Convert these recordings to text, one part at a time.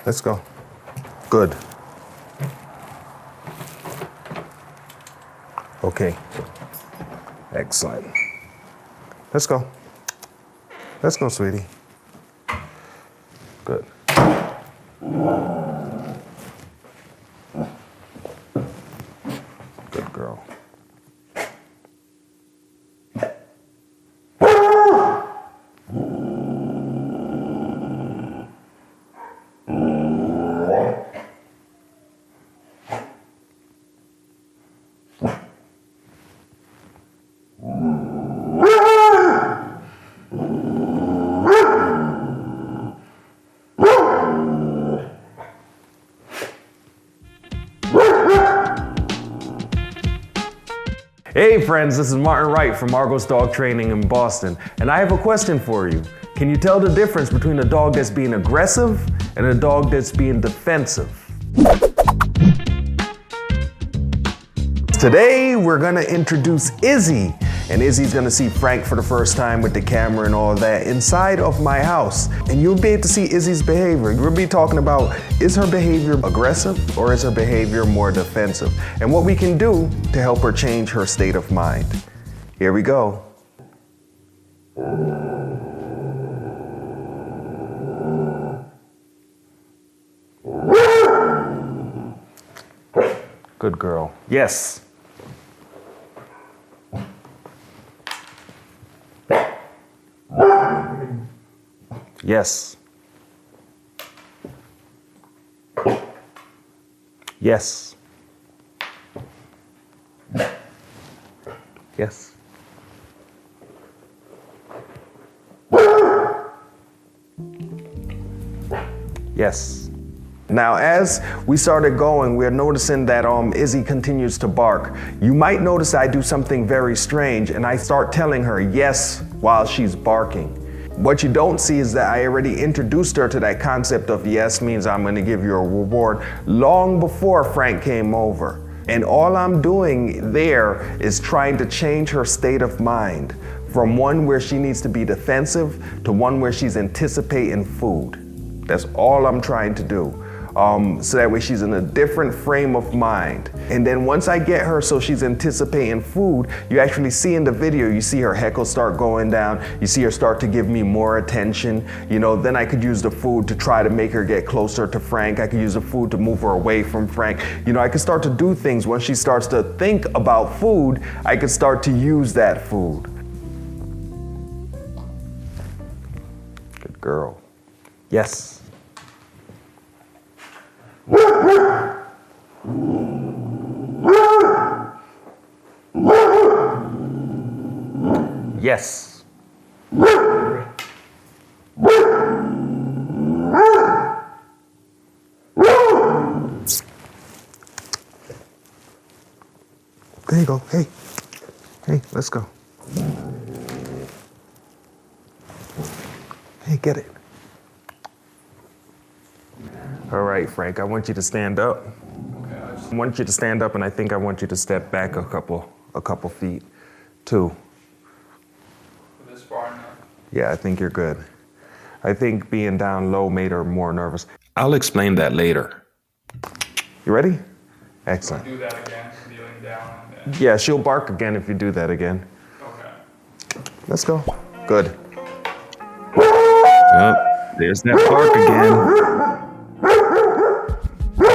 Let's go. Good. Okay. Excellent. Let's go. Let's go, sweetie. Good. Good girl. Hey friends, this is Martin Wright from Argos Dog Training in Boston, and I have a question for you. Can you tell the difference between a dog that's being aggressive and a dog that's being defensive? Today, we're gonna introduce Izzy, and Izzy's gonna see Frank for the first time with the camera and all that inside of my house. And you'll be able to see Izzy's behavior. We'll be talking about, is her behavior aggressive or is her behavior more defensive? And what we can do to help her change her state of mind. Here we go. Good girl. Yes. Yes. Yes. Yes. Yes. Now, as we started going, we're noticing that Izzy continues to bark. You might notice I do something very strange and I start telling her yes while she's barking. What you don't see is that I already introduced her to that concept of yes means I'm gonna give you a reward long before Frank came over. And all I'm doing there is trying to change her state of mind from one where she needs to be defensive to one where she's anticipating food. That's all I'm trying to do. So that way she's in a different frame of mind. And then once I get her so she's anticipating food, you actually see in the video, you see her heckles start going down, you see her start to give me more attention. You know, then I could use the food to try to make her get closer to Frank. I could use the food to move her away from Frank. You know, I could start to do things. Once she starts to think about food, I could start to use that food. Good girl. Yes. Yes. There you go. Hey. Hey, let's go. Hey, get it. All right, Frank, I want you to stand up. Okay, I want you to stand up, and I think I want you to step back a couple feet, too. This far enough? Yeah, I think you're good. I think being down low made her more nervous. I'll explain that later. You ready? Excellent. Do that again, kneeling down. And then... Yeah, she'll bark again if you do that again. Okay. Let's go. Good. Yep, there's that bark again.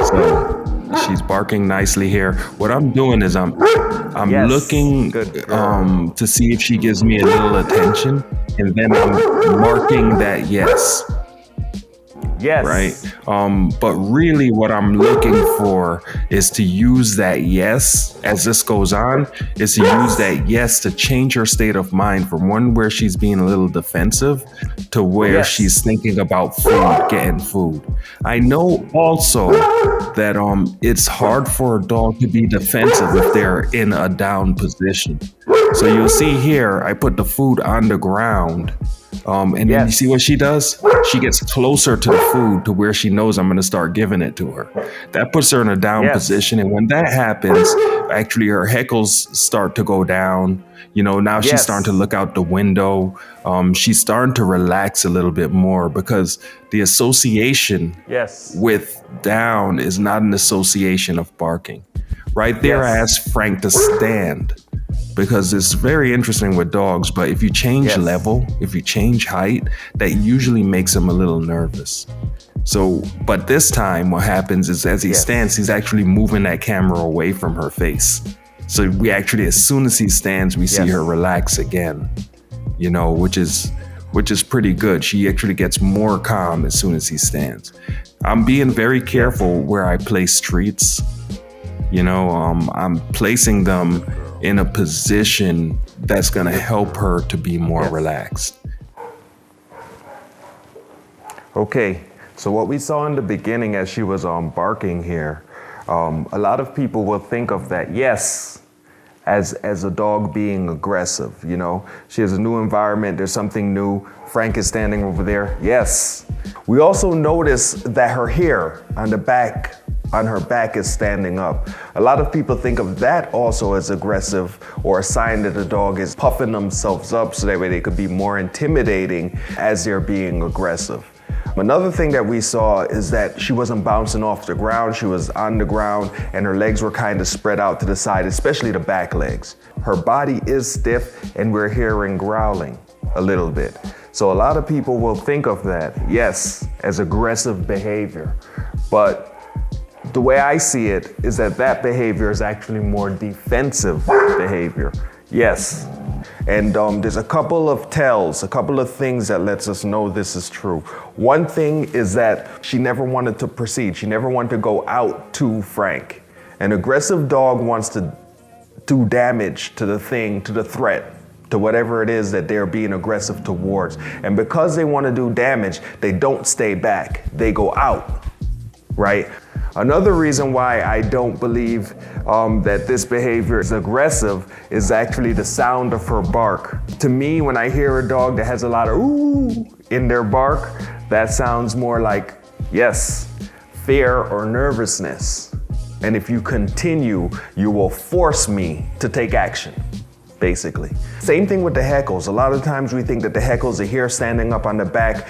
So she's barking nicely here. What I'm doing is I'm yes, looking to see if she gives me a little attention, and then I'm marking that yes. Yes. Right? But really what I'm looking for is to use that yes, as this goes on, is to use that yes to change her state of mind from one where she's being a little defensive to where she's thinking about food, getting food. I know also that it's hard for a dog to be defensive if they're in a down position. So you'll see here, I put the food on the ground. And then you see what she does? She gets closer to the food to where she knows I'm going to start giving it to her. That puts her in a down position. And when that happens, actually her heckles start to go down. You know, now she's Yes. starting to look out the window. She's starting to relax a little bit more because the association Yes. with down is not an association of barking. Right there, I Yes. asked Frank to stand because it's very interesting with dogs, but if you change Yes. level, if you change height, that usually makes him a little nervous. So, but this time what happens is as he Yes. stands, he's actually moving that camera away from her face. So we actually, as soon as he stands, we see Yes. her relax again, you know, which is pretty good. She actually gets more calm as soon as he stands. I'm being very careful where I place treats. You know, I'm placing them in a position that's gonna help her to be more Yes. relaxed. Okay, so what we saw in the beginning as she was barking here, a lot of people will think of that, yes, as a dog being aggressive. You know, she has a new environment, there's something new. Frank is standing over there, yes. We also notice that her hair on her back is standing up. A lot of people think of that also as aggressive or a sign that the dog is puffing themselves up so that way they could be more intimidating as they're being aggressive. Another thing that we saw is that she wasn't bouncing off the ground, she was on the ground and her legs were kind of spread out to the side, especially the back legs. Her body is stiff and we're hearing growling a little bit. So a lot of people will think of that, yes, as aggressive behavior. But the way I see it is that behavior is actually more defensive behavior. Yes. And there's a couple of tells, a couple of things that lets us know this is true. One thing is that she never wanted to proceed. She never wanted to go out to Frank. An aggressive dog wants to do damage to the thing, to the threat, to whatever it is that they're being aggressive towards. And because they want to do damage, they don't stay back. They go out, right? Another reason why I don't believe that this behavior is aggressive is actually the sound of her bark. To me, when I hear a dog that has a lot of ooh in their bark, that sounds more like, yes, fear or nervousness. And if you continue, you will force me to take action, basically. Same thing with the heckles. A lot of times we think that the heckles, the hair standing up on the back,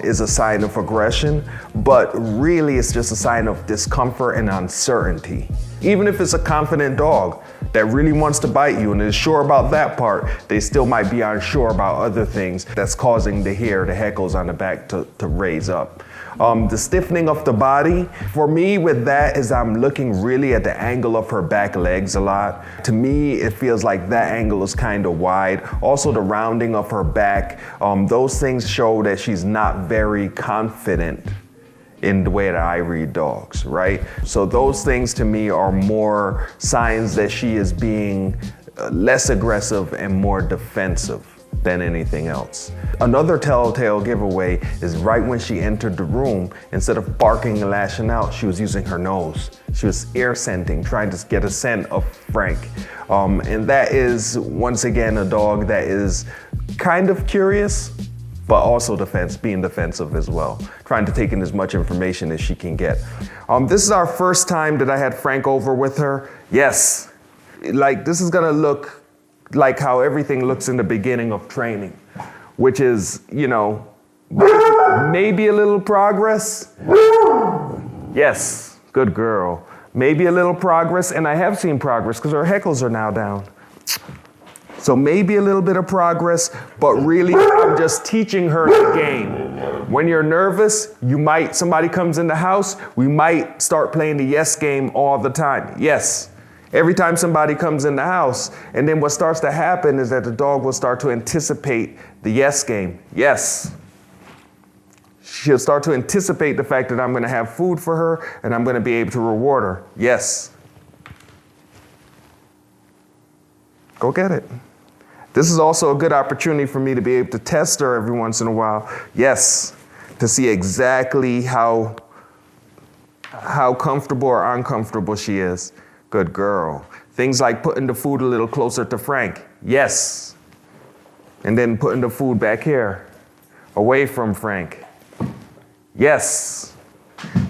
is a sign of aggression, but really it's just a sign of discomfort and uncertainty. Even if it's a confident dog that really wants to bite you and is sure about that part, they still might be unsure about other things that's causing the hair, the heckles on the back to raise up. The stiffening of the body, for me with that is I'm looking really at the angle of her back legs a lot. To me, it feels like that angle is kind of wide. Also the rounding of her back, those things show that she's not very confident in the way that I read dogs, right? So those things to me are more signs that she is being less aggressive and more defensive than anything else. Another telltale giveaway is right when she entered the room, instead of barking and lashing out, she was using her nose. She was ear scenting, trying to get a scent of Frank. And that is, once again, a dog that is kind of curious, but also being defensive as well, trying to take in as much information as she can get. This is our first time that I had Frank over with her. Yes, like this is gonna look like how everything looks in the beginning of training, which is, you know, maybe a little progress. Yes, good girl. Maybe a little progress, and I have seen progress because her heckles are now down. So maybe a little bit of progress, but really I'm just teaching her the game. When you're nervous, somebody comes in the house, we might start playing the yes game all the time. Yes. Every time somebody comes in the house, and then what starts to happen is that the dog will start to anticipate the yes game. Yes. She'll start to anticipate the fact that I'm gonna have food for her and I'm gonna be able to reward her. Yes. Go get it. This is also a good opportunity for me to be able to test her every once in a while. Yes, to see exactly how comfortable or uncomfortable she is. Good girl. Things like putting the food a little closer to Frank. Yes. And then putting the food back here, away from Frank. Yes.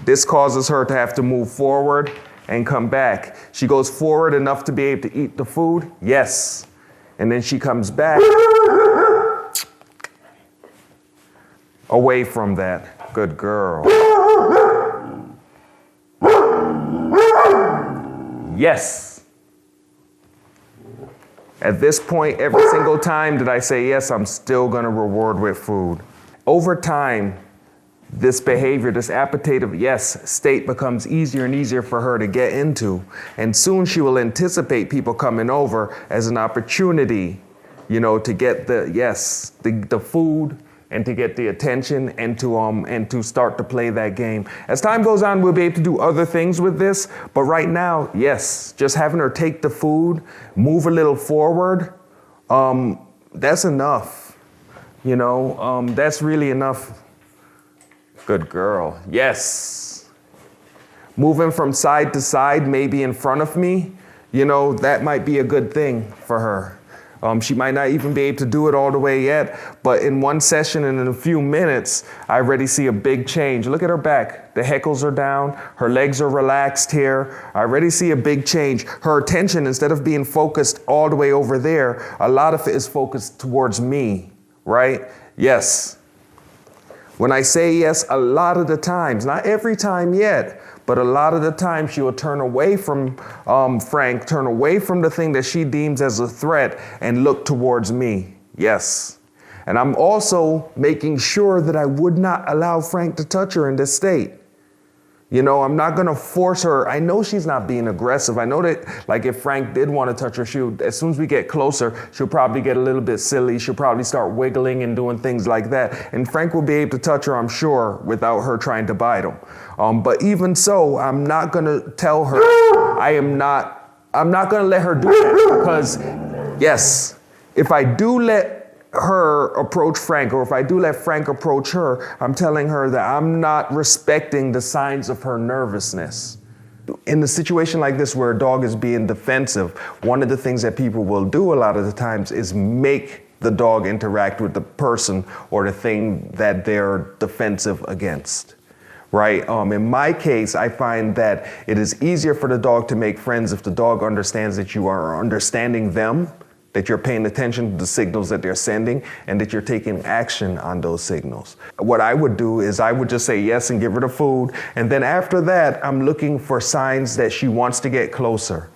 This causes her to have to move forward and come back. She goes forward enough to be able to eat the food, yes. And then she comes back away from that. Good girl. Yes. At this point, every single time that I say yes, I'm still gonna reward with food. Over time, this behavior, this appetitive yes state becomes easier and easier for her to get into. And soon she will anticipate people coming over as an opportunity, to get the yes, the food, and to get the attention, and to start to play that game. As time goes on, we'll be able to do other things with this, but right now, yes, just having her take the food, move a little forward, that's enough. That's really enough. Good girl. Yes. Moving from side to side, maybe in front of me, that might be a good thing for her. She might not even be able to do it all the way yet, but in one session and in a few minutes, I already see a big change. Look at her back. The heckles are down. Her legs are relaxed here. I already see a big change. Her attention, instead of being focused all the way over there, a lot of it is focused towards me, right? Yes. When I say yes, a lot of the times, not every time yet, but a lot of the time she will turn away from Frank, turn away from the thing that she deems as a threat and look towards me. Yes. And I'm also making sure that I would not allow Frank to touch her in this state. I'm not going to force her. I know she's not being aggressive. I know that, if Frank did want to touch her, as soon as we get closer, she'll probably get a little bit silly. She'll probably start wiggling and doing things like that. And Frank will be able to touch her, I'm sure, without her trying to bite him. But even so, I'm not going to tell her. I'm not going to let her do that, because, yes, if I do let her approach Frank, or if I do let Frank approach her, I'm telling her that I'm not respecting the signs of her nervousness. In a situation like this where a dog is being defensive, one of the things that people will do a lot of the times is make the dog interact with the person or the thing that they're defensive against. Right? In my case, I find that it is easier for the dog to make friends if the dog understands that you are understanding them, that you're paying attention to the signals that they're sending, and that you're taking action on those signals. What I would do is I would just say yes and give her the food. And then after that, I'm looking for signs that she wants to get closer.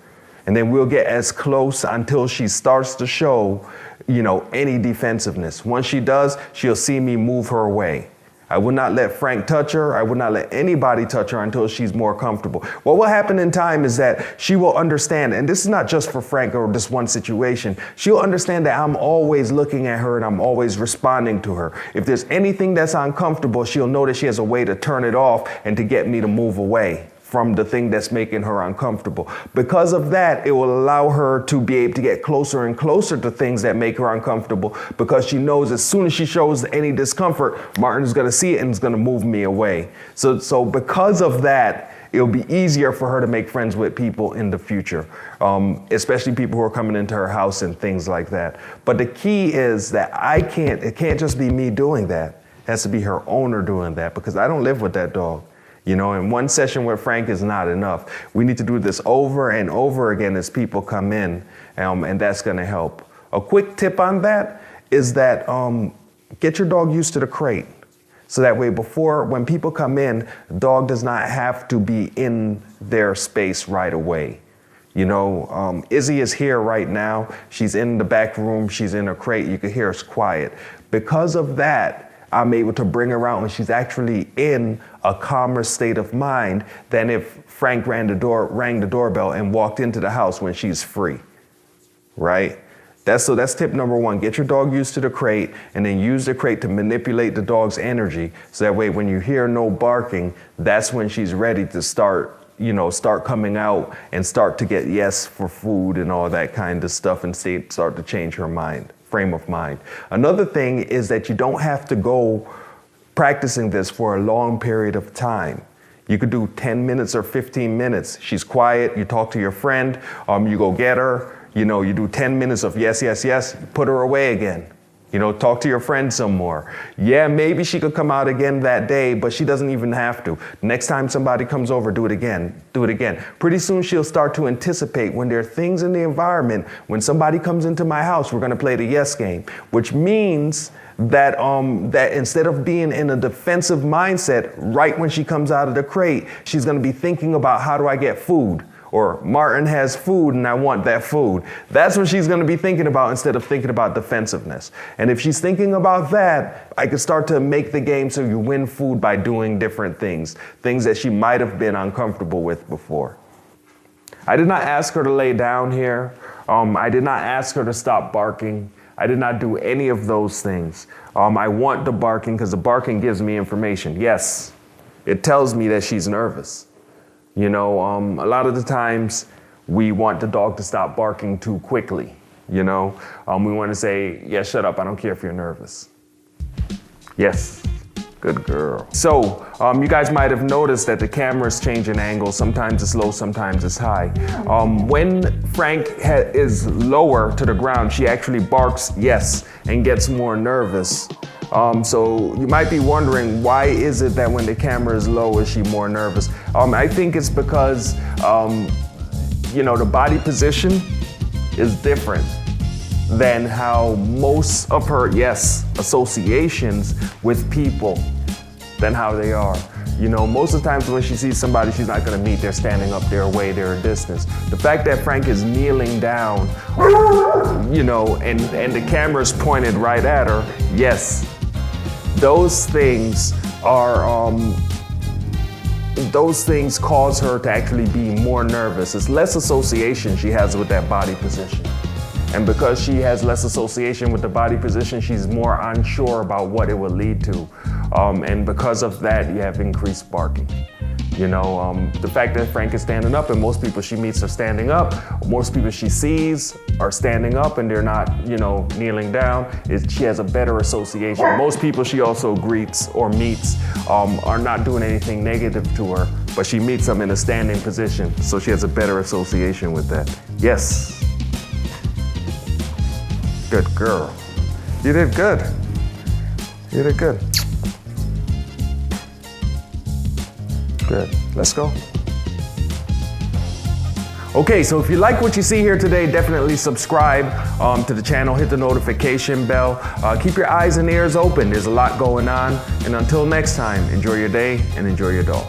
And then we'll get as close until she starts to show, any defensiveness. Once she does, she'll see me move her away. I would not let Frank touch her. I would not let anybody touch her until she's more comfortable. What will happen in time is that she will understand, and this is not just for Frank or this one situation, she'll understand that I'm always looking at her and I'm always responding to her. If there's anything that's uncomfortable, she'll know that she has a way to turn it off and to get me to move away from the thing that's making her uncomfortable. Because of that, it will allow her to be able to get closer and closer to things that make her uncomfortable, because she knows as soon as she shows any discomfort, Martin's gonna see it and is gonna move me away. So because of that, it'll be easier for her to make friends with people in the future, especially people who are coming into her house and things like that. But the key is that it can't just be me doing that. It has to be her owner doing that, because I don't live with that dog. And one session with Frank is not enough. We need to do this over and over again as people come in, and that's going to help. A quick tip on that is that get your dog used to the crate. So that way, when people come in, the dog does not have to be in their space right away. Izzy is here right now. She's in the back room. She's in a crate. You can hear us quiet. Because of that, I'm able to bring her out when she's actually in a calmer state of mind than if Frank rang the doorbell and walked into the house when she's free, right? That's tip number one. Get your dog used to the crate, and then use the crate to manipulate the dog's energy. So that way, when you hear no barking, that's when she's ready to start coming out and start to get yes for food and all that kind of stuff, and start to change her frame of mind. Another thing is that you don't have to go practicing this for a long period of time. You could do 10 minutes or 15 minutes. She's quiet, you talk to your friend, you go get her, you do 10 minutes of yes, yes, yes, put her away again. You know, talk to your friend some more. Yeah, maybe she could come out again that day, but she doesn't even have to. Next time somebody comes over, do it again. Do it again. Pretty soon she'll start to anticipate when there are things in the environment. When somebody comes into my house, we're gonna play the yes game, which means that that instead of being in a defensive mindset, right when she comes out of the crate, she's gonna be thinking about how do I get food? Or Martin has food and I want that food. That's what she's gonna be thinking about instead of thinking about defensiveness. And if she's thinking about that, I can start to make the game so you win food by doing different things that she might have been uncomfortable with before. I did not ask her to lay down here. I did not ask her to stop barking. I did not do any of those things. I want the barking because the barking gives me information. Yes, it tells me that she's nervous. You know, a lot of the times we want the dog to stop barking too quickly. You know, we want to say, yeah, shut up. I don't care if you're nervous. Yes, good girl. So you guys might have noticed that the camera's changing angle. Sometimes it's low, sometimes it's high. When Frank is lower to the ground, she actually barks yes and gets more nervous. So you might be wondering, why is it that when the camera is low, is she more nervous? I think it's because, you know, the body position is different than how most of her, associations with people, than how they are. You know, most of the times when she sees somebody she's not gonna meet, they're standing up, they're away, they're a distance. The fact that Frank is kneeling down, you know, and the camera's pointed right at her, yes, those things cause her to actually be more nervous. It's less association she has with that body position. And because she has less association with the body position, she's more unsure about what it will lead to. And because of that, you have increased barking. You know, the fact that Frank is standing up and most people she meets are standing up, most people she sees are standing up and they're not, you know, kneeling down, she has a better association. Most people she also greets or meets are not doing anything negative to her, but she meets them in a standing position, so she has a better association with that. Yes. Good girl. You did good. You did good. Good. Let's go. Okay, so if you like what you see here today, definitely subscribe to the channel, hit the notification bell. Keep your eyes and ears open. There's a lot going on. And until next time, enjoy your day and enjoy your dog.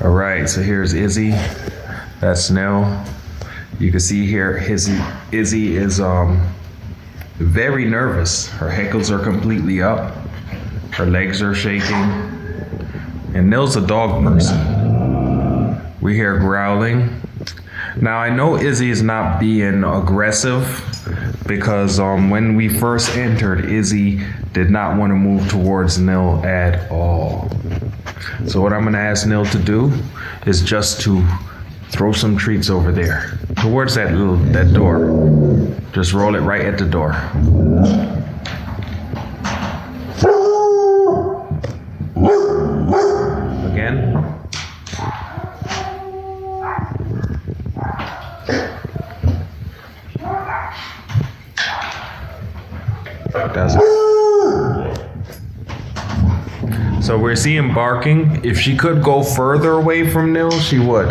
All right, so here's Izzy. That's Nell. You can see here, Izzy is very nervous. Her heckles are completely up. Her legs are shaking. And Nell's a dog person. We hear growling. Now I know Izzy is not being aggressive because when we first entered, Izzy did not want to move towards Nell at all. So what I'm gonna ask Nell to do is just to throw some treats over there towards that door. Just roll it right at the door. Again. Does it? So we're seeing barking. If she could go further away from Nell, she would.